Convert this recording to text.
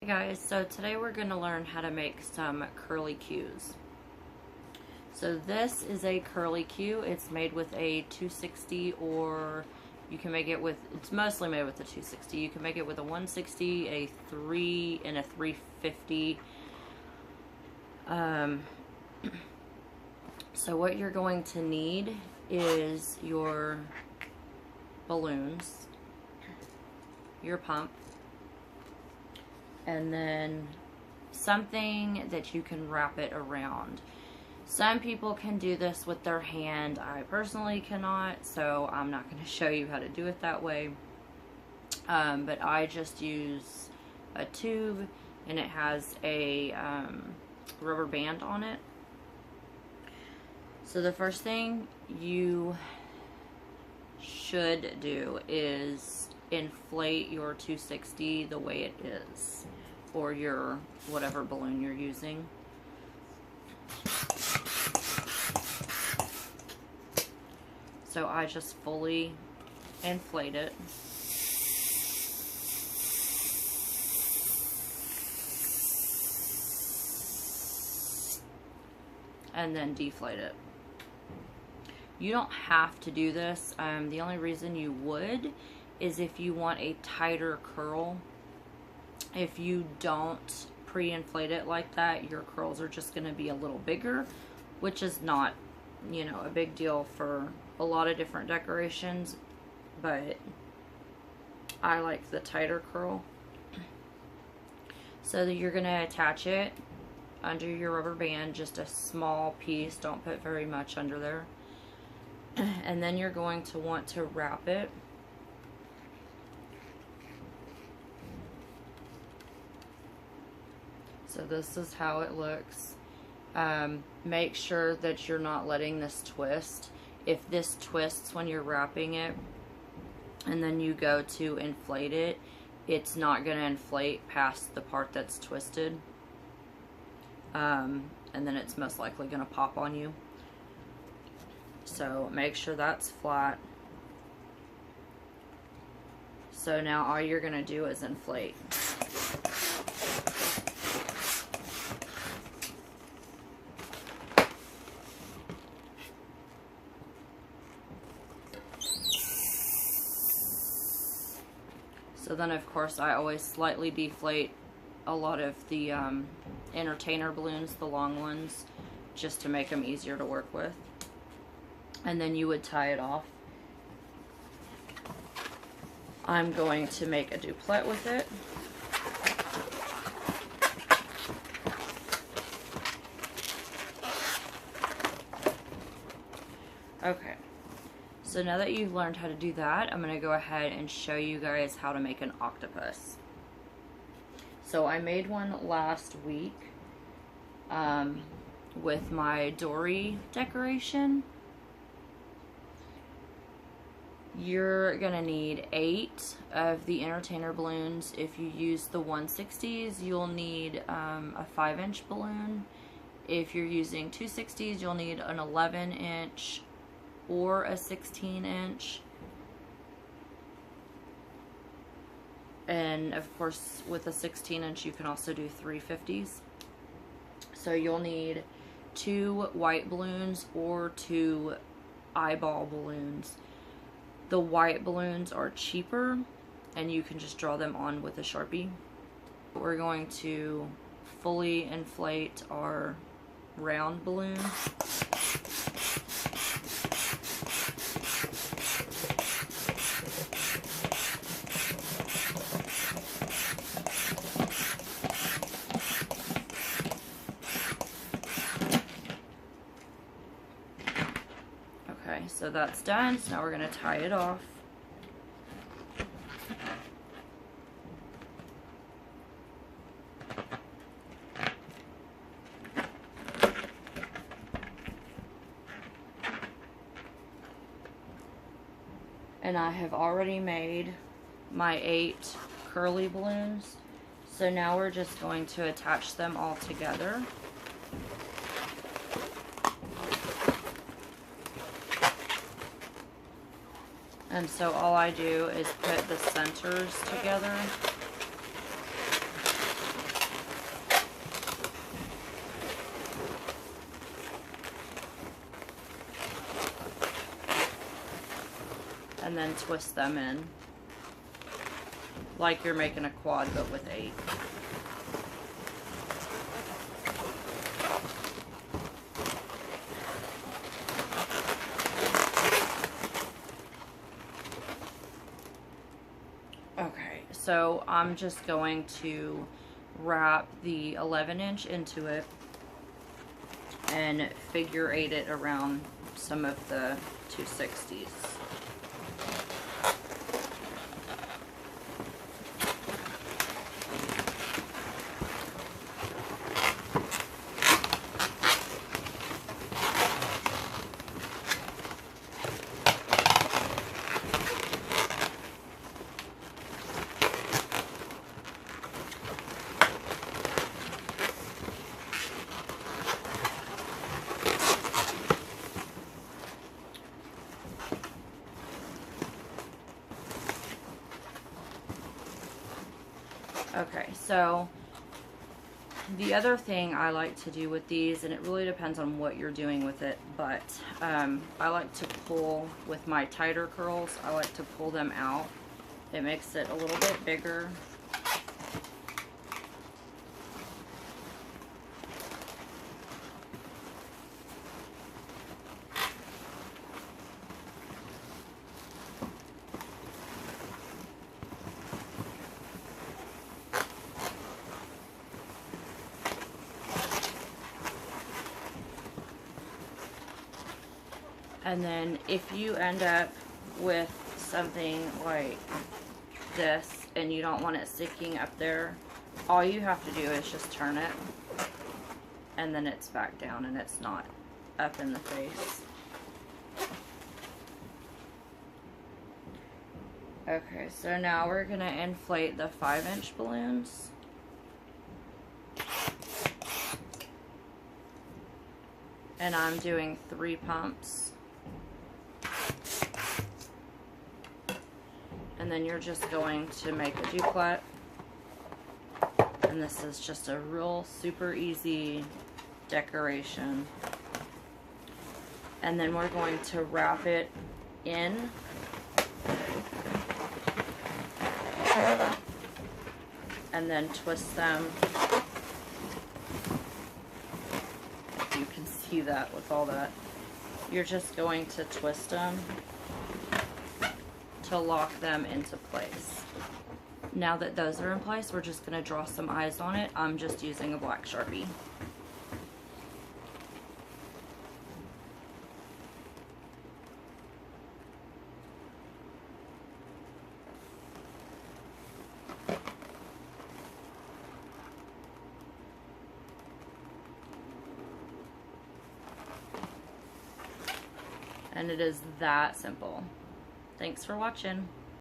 guys, so today we're going to learn how to make some curly cues. So this is a curly cue. It's made with a 260, or you can make it with, it's mostly made with a 260. You can make it with a 160, a 3, and a 350. So what you're going to need is your balloons, your pump, and then something that you can wrap it around. Some people can do this with their hand. I personally cannot, so I'm not going to show you how to do it that way. But I just use a tube, and it has a rubber band on it. So the first thing you should do is inflate your 260 the way it is, or your whatever balloon you're using. So I just fully inflate it. And then deflate it. You don't have to do this. The only reason you would is if you want a tighter curl. If you don't pre-inflate it like that, your curls are just going to be a little bigger, which is not, you know, a big deal for a lot of different decorations, but I like the tighter curl. So that you're going to attach it under your rubber band, just a small piece. Don't put very much under there. And then you're going to want to wrap it. So this is how it looks. Make sure that you're not letting this twist. If this twists when you're wrapping it and then you go to inflate it, it's not going to inflate past the part that's twisted. And then it's most likely going to pop on you. So make sure that's flat. So now all you're going to do is inflate. So then of course I always slightly deflate a lot of the entertainer balloons, the long ones, just to make them easier to work with. And then you would tie it off. I'm going to make a duplet with it. Okay, so now that you've learned how to do that, I'm going to go ahead and show you guys how to make an octopus. So I made one last week with my Dory decoration. You're going to need 8 of the entertainer balloons. If you use the 160s, you'll need a 5-inch balloon. If you're using 260s, you'll need an 11-inch or a 16-inch. And of course, with a 16-inch, you can also do 350s. So you'll need 2 white balloons or 2 eyeball balloons. The white balloons are cheaper, and you can just draw them on with a Sharpie. We're going to fully inflate our round balloon. Okay, so that's done. So now we're going to tie it off. And I have already made my 8 curly balloons. So now we're just going to attach them all together. And so all I do is put the centers together. then twist them in like you're making a quad but with 8. Okay, so I'm just going to wrap the 11-inch into it and figure 8 it around some of the 260s. Okay, so the other thing I like to do with these, and it really depends on what you're doing with it, but I like to pull with my tighter curls. I like to pull them out. It makes it a little bit bigger. And then if you end up with something like this and you don't want it sticking up there, all you have to do is just turn it and then it's back down and it's not up in the face. Okay, so now we're going to inflate the 5-inch balloons. And I'm doing 3 pumps. And then you're just going to make a duplet. And this is just a real super easy decoration. And then we're going to wrap it in. And then twist them. You can see that with all that. You're just going to twist them to lock them into place. Now that those are in place, we're just going to draw some eyes on it. I'm just using a black Sharpie. And it is that simple. Thanks for watching.